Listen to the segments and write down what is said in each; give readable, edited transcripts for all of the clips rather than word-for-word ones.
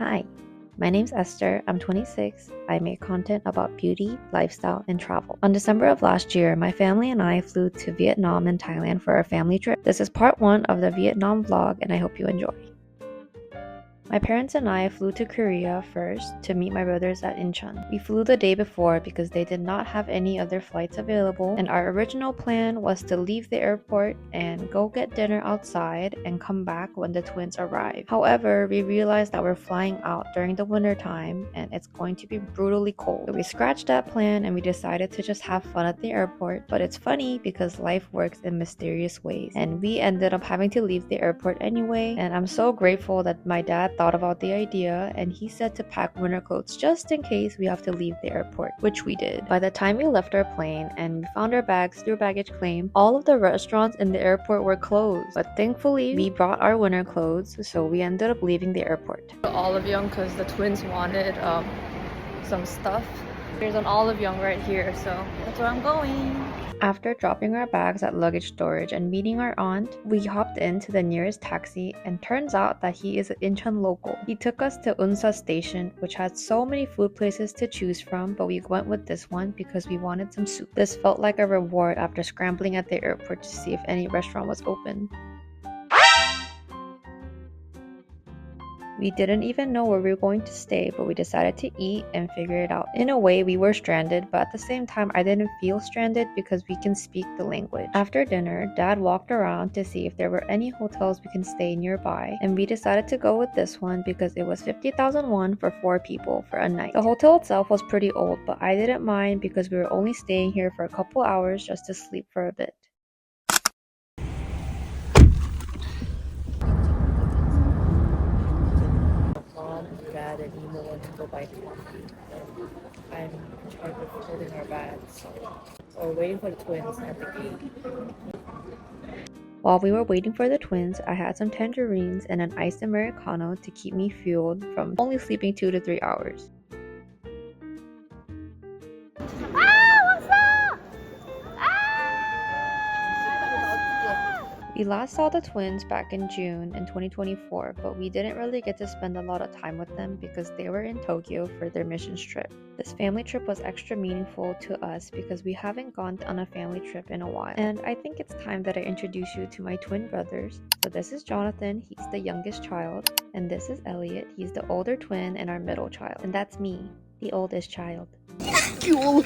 Hi, my name's Esther. I'm 26. I make content about beauty, lifestyle, and travel. On December of last year, my family and I flew to Vietnam and Thailand for our family trip. This is part 1 of the Vietnam vlog, and I hope you enjoy. My parents and I flew to Korea first to meet my brothers at Incheon. We flew the day before because they did not have any other flights available, and our original plan was to leave the airport and go get dinner outside and come back when the twins arrived. However, we realized that we're flying out during the winter time and it's going to be brutally cold. So we scratched that plan and we decided to just have fun at the airport. But it's funny because life works in mysterious ways, and we ended up having to leave the airport anyway, and I'm so grateful that my dad thought about the idea and he said to pack winter clothes just in case we have to leave the airport, which we did. By the time we left our plane and we found our bags through baggage claim, all of the restaurants in the airport were closed, but thankfully we brought our winter clothes, so we ended up leaving the airport. Olive Young because the twins wanted some stuff. There's an Olive Young right here, so that's where I'm going. After dropping our bags at luggage storage and meeting our aunt, we hopped into the nearest taxi, and turns out that he is an Incheon local. He took us to Unsa station, which had so many food places to choose from, but we went with this one because we wanted some soup. This felt like a reward after scrambling at the airport to see if any restaurant was open. We didn't even know where we were going to stay, but we decided to eat and figure it out. In a way, we were stranded, but at the same time, I didn't feel stranded because we can speak the language. After dinner, Dad walked around to see if there were any hotels we can stay nearby, and we decided to go with this one because it was 50,000 won for 4 people for a night. The hotel itself was pretty old, but I didn't mind because we were only staying here for a couple hours just to sleep for a bit. Mom, Dad, and Emo went to go buy coffee. I'm in charge of holding our bags, so we're waiting for the twins at the gate. While we were waiting for the twins, I had some tangerines and an iced Americano to keep me fueled from only sleeping 2 to 3 hours. We last saw the twins back in June in 2024, but we didn't really get to spend a lot of time with them because they were in Tokyo for their missions trip. This family trip was extra meaningful to us because we haven't gone on a family trip in a while. And I think it's time that I introduce you to my twin brothers. So this is Jonathan, he's the youngest child, and this is Elliot, he's the older twin and our middle child. And that's me, the oldest child. Jewel!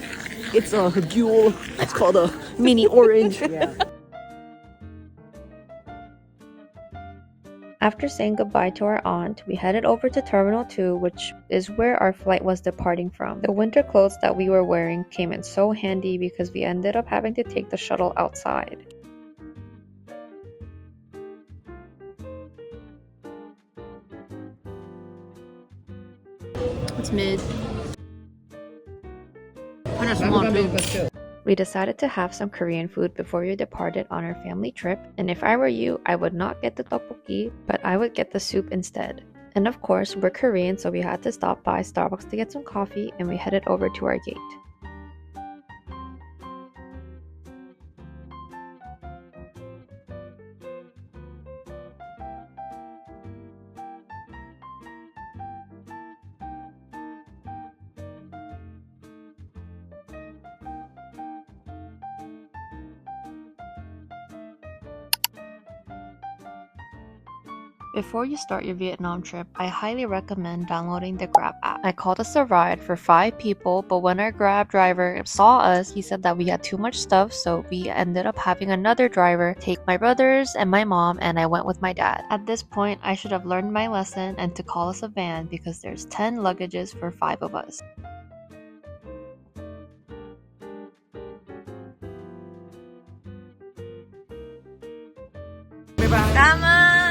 It's a jewel. It's called a mini orange. Yeah. After saying goodbye to our aunt, we headed over to Terminal 2, which is where our flight was departing from. The winter clothes that we were wearing came in so handy because we ended up having to take the shuttle outside. It's mid. We decided to have some Korean food before we departed on our family trip, and if I were you, I would not get the tteokbokki, but I would get the soup instead. And of course, we're Korean, so we had to stop by Starbucks to get some coffee, and we headed over to our gate. Before you start your Vietnam trip, I highly recommend downloading the Grab app. I called us a ride for 5 people, but when our Grab driver saw us, he said that we had too much stuff, so we ended up having another driver take my brothers and my mom, and I went with my dad. At this point, I should have learned my lesson and to call us a van because there's 10 luggages for 5 of us. Come on!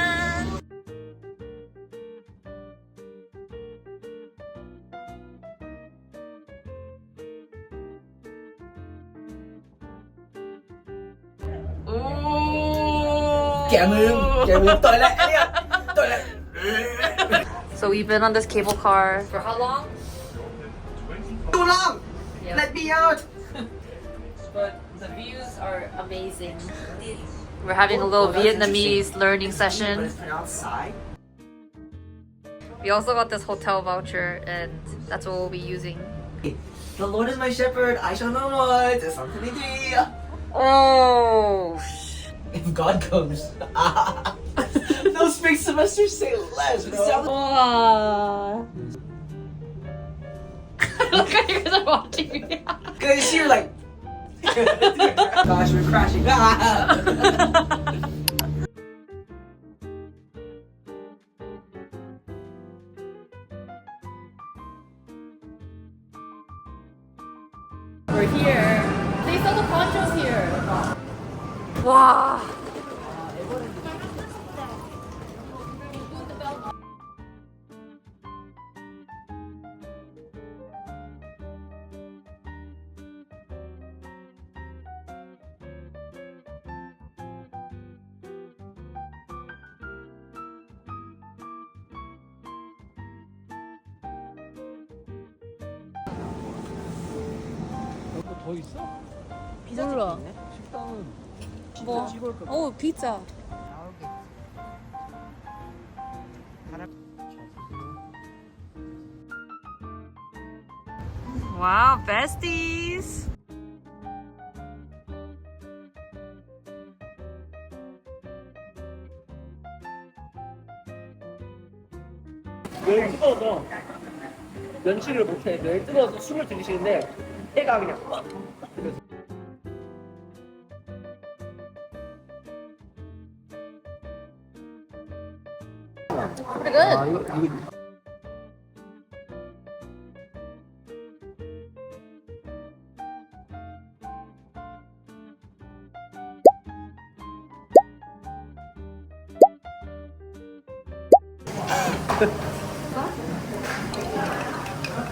So we've been on this cable car for how long? Too long! Yeah. Let me out! But the views are amazing. We're having a little Vietnamese learning session. We also got this hotel voucher, and that's what we'll be using. The Lord is my shepherd, I shall not want. It's something to do. Oh. If God comes. Those spring semesters say less. Wow. Look how you guys are watching me. Because you're like. Gosh, we're crashing. We're here. They sell the ponchos here. Wow. 더 있어? 몰라. 식당은 뭐? 찍을 거. 오, 피자. Wow, besties. 열 뜨거워서 면치를 못해. 열 뜨거워서 숨을 들이쉬는데 애가 그냥 Pretty good. 아 이거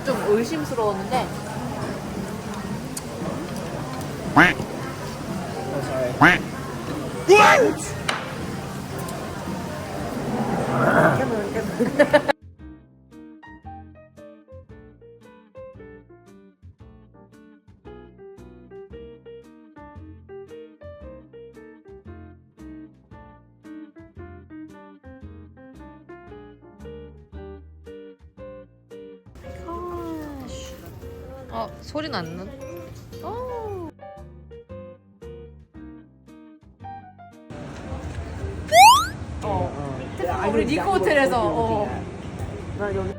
좀 의심스러웠는데. 소리 났는? 우리 니코 호텔에서. 나 여기